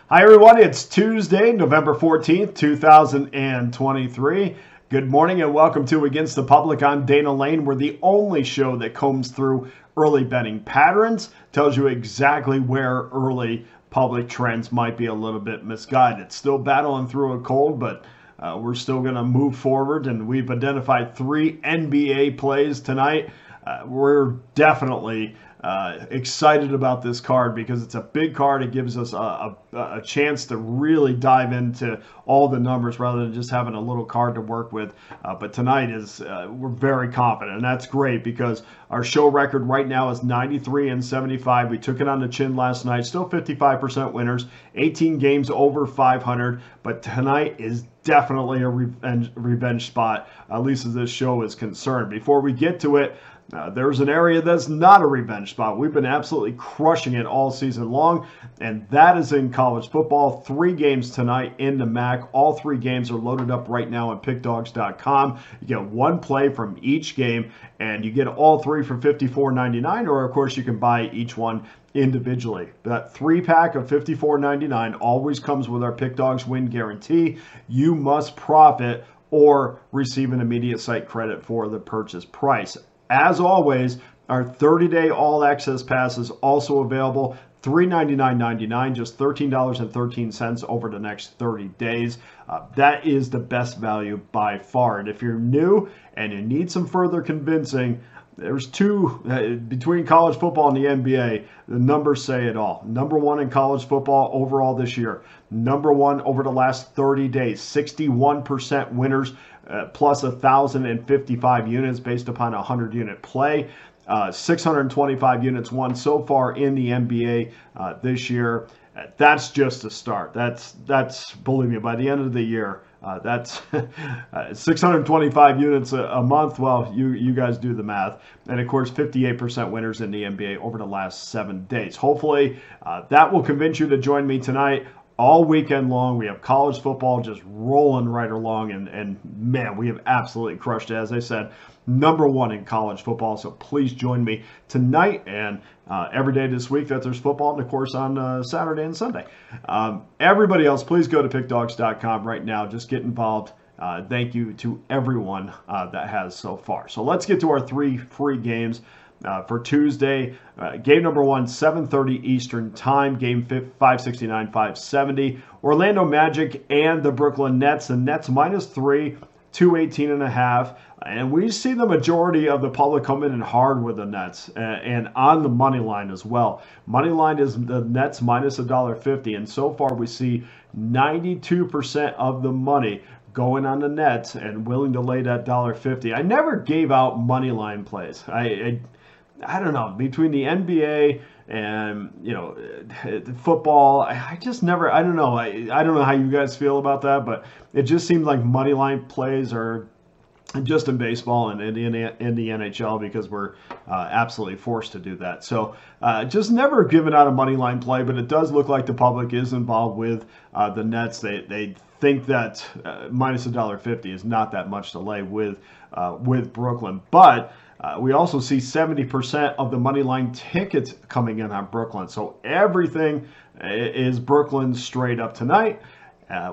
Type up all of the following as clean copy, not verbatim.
Hi everyone, it's Tuesday, November 14th, 2023. Good morning and welcome to Against the Public. I'm Dana Lane. We're the only show that combs through early betting patterns, tells you exactly where early public trends might be a little bit misguided. Still battling through a cold, but we're still going to move forward, and we've identified 3 NBA plays tonight. We're definitely excited about this card because it's a big card. It gives us a chance to really dive into all the numbers rather than just having a little card to work with. But tonight is we're very confident, and that's great because our show record right now is 93-75. We took it on the chin last night. Still 55% winners, 18 games over 500. But tonight is definitely a revenge spot, at least as this show is concerned. Before we get to it, there's an area that's not a revenge spot. We've been absolutely crushing it all season long, and that is in college football. 3 games tonight in the MAC. All 3 games are loaded up right now on Pickdawgz.com. You get 1 play from each game, and you get all 3 for $54.99, or of course you can buy each one individually. That 3-pack of $54.99 always comes with our Pickdawgz win guarantee. You must profit or receive an immediate site credit for the purchase price. As always, our 30-day all-access pass is also available. $399.99, just $13.13 over the next 30 days. That is the best value by far. And if you're new and you need some further convincing, there's 2 between college football and the NBA. The numbers say it all. Number 1 in college football overall this year. Number 1 over the last 30 days. 61% winners, plus 1,055 units based upon a 100-unit play. 625 units won so far in the NBA this year. That's just a start. That's believe me, by the end of the year, that's 625 units a month. Well, you guys do the math. And of course, 58% winners in the NBA over the last 7 days. Hopefully, that will convince you to join me tonight. All weekend long, we have college football just rolling right along, and man, we have absolutely crushed it. As I said, number 1 in college football, so please join me tonight and every day this week that there's football, and of course on Saturday and Sunday. Everybody else, please go to pickdawgz.com right now. Just get involved. Thank you to everyone that has so far. So let's get to our 3 free games. For Tuesday, game number 1, 7:30 Eastern Time, game 569, 570. Orlando Magic and the Brooklyn Nets. The Nets -3, 218.5. And we see the majority of the public coming in hard with the Nets and on the money line as well. Money line is the Nets minus $1.50. And so far we see 92% of the money going on the Nets and willing to lay that $1.50. I never gave out money line plays. I don't know, between the NBA and, football, I just never, I don't know. I don't know how you guys feel about that, but it just seemed like money line plays are just in baseball and in the NHL because we're absolutely forced to do that. So just never given out a money line play, but it does look like the public is involved with the Nets. They think that minus $1.50 is not that much to lay with Brooklyn, but we also see 70% of the money line tickets coming in on Brooklyn. So everything is Brooklyn straight up tonight,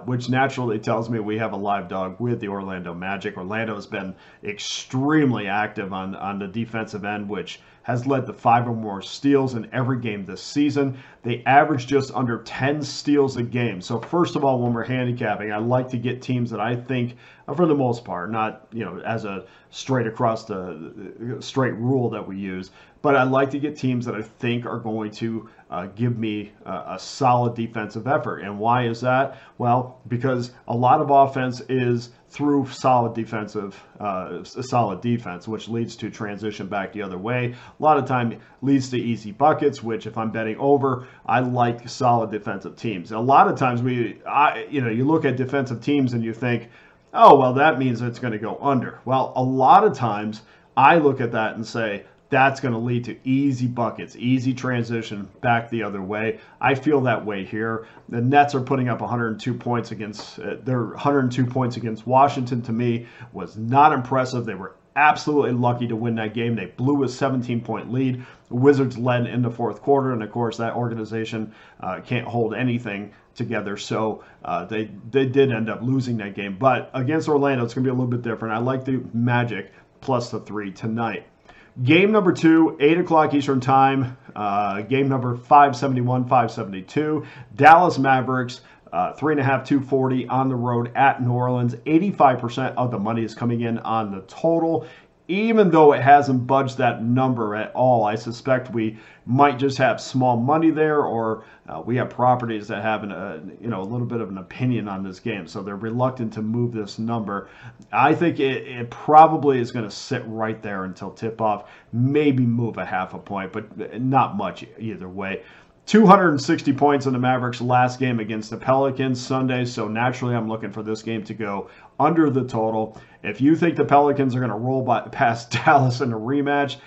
which naturally tells me we have a live dog with the Orlando Magic. Orlando has been extremely active on the defensive end, which has led to 5 or more steals in every game this season. They average just under 10 steals a game. So first of all, when we're handicapping, I like to get teams that I think, for the most part, not as a straight across the straight rule that we use, but I like to get teams that I think are going to give me a solid defensive effort. And why is that? Well, because a lot of offense is through solid defense, which leads to transition back the other way. A lot of time leads to easy buckets, which if I'm betting over, I like solid defensive teams. A lot of times you look at defensive teams and you think, oh, well, that means it's going to go under. Well, a lot of times I look at that and say, that's going to lead to easy buckets, easy transition back the other way. I feel that way here. The Nets are putting up 102 points against Washington. To me was not impressive. They were absolutely lucky to win that game. They blew a 17-point lead. The Wizards led in the fourth quarter, and of course that organization can't hold anything together, so they did end up losing that game. But against Orlando, it's going to be a little bit different. I like the Magic plus the 3 tonight. Game number 2, 8 o'clock Eastern time. Game number 571, 572. Dallas Mavericks, 3.5, 240 on the road at New Orleans. 85% of the money is coming in on the total. Even though it hasn't budged that number at all, I suspect we might just have small money there, or we have properties that have a little bit of an opinion on this game, so they're reluctant to move this number. I think it probably is going to sit right there until tip-off, maybe move a half a point, but not much either way. 260 points in the Mavericks' last game against the Pelicans Sunday, so naturally I'm looking for this game to go under the total. If you think the Pelicans are going to roll past Dallas in a rematch,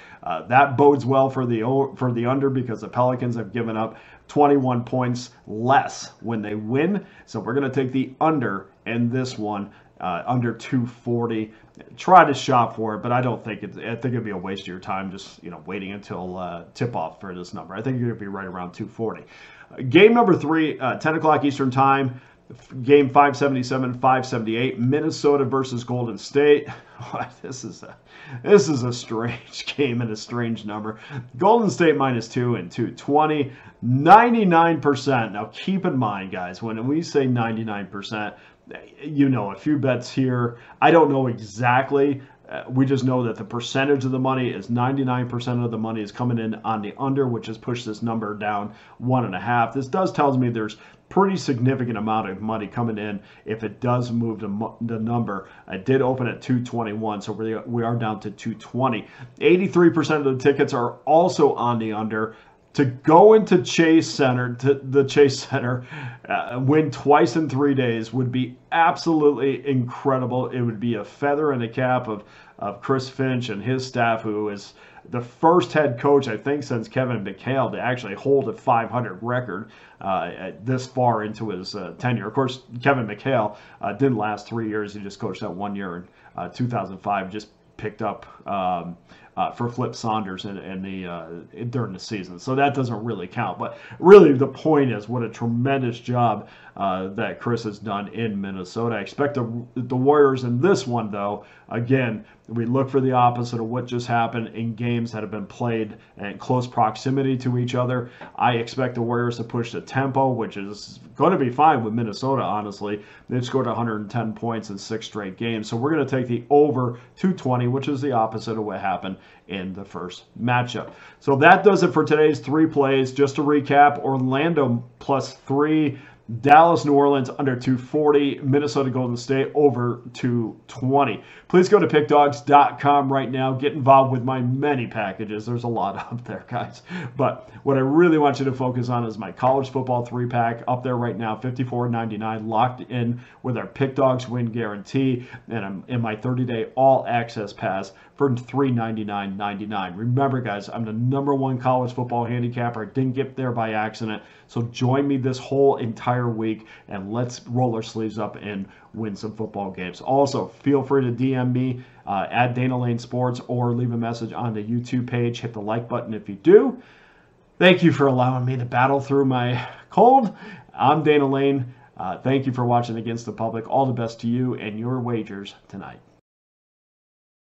that bodes well for the under, because the Pelicans have given up 21 points less when they win. So we're going to take the under in this one, under 240. Try to shop for it, but I think it'd be a waste of your time just waiting until tip-off for this number. I think you're going to be right around 240. Game number 3, 10 o'clock Eastern time. Game 577, 578. Minnesota versus Golden State. This is a strange game and a strange number. Golden State -2 and 220. 99%. Now keep in mind, guys, when we say 99%, a few bets here. I don't know exactly. We just know that the percentage of the money is 99% of the money is coming in on the under, which has pushed this number down 1.5. This tells me there's pretty significant amount of money coming in if it does move the number. I did open at 221, so we are down to 220. 83% of the tickets are also on the under. To go into Chase Center, win twice in 3 days would be absolutely incredible. It would be a feather in the cap of Chris Finch and his staff, who is the first head coach, I think, since Kevin McHale to actually hold a 500 record this far into his tenure. Of course, Kevin McHale didn't last 3 years. He just coached that 1 year in 2005, just picked up for Flip Saunders during the season. So that doesn't really count. But really the point is what a tremendous job that Chris has done in Minnesota. I expect the Warriors in this one, though, again, we look for the opposite of what just happened in games that have been played in close proximity to each other. I expect the Warriors to push the tempo, which is going to be fine with Minnesota, honestly. They've scored 110 points in 6 straight games. So we're going to take the over 220, which is the opposite of what happened in the first matchup. So that does it for today's 3 plays. Just to recap, Orlando +3, Dallas, New Orleans under 240, Minnesota, Golden State over 220. Please go to pickdawgz.com right now. Get involved with my many packages. There's a lot up there, guys. But what I really want you to focus on is my college football 3-pack up there right now, $54.99, locked in with our Pick Dawgz win guarantee, and I'm in my 30-day all-access pass for $399.99. Remember, guys, I'm the #1 college football handicapper. I didn't get there by accident. So join me this whole entire week, and let's roll our sleeves up and win some football games. Also, feel free to DM me at Dana Lane Sports, or leave a message on the YouTube page. Hit the like button if you do. Thank you for allowing me to battle through my cold. I'm Dana Lane. Thank you for watching Against the Public. All the best to you and your wagers tonight.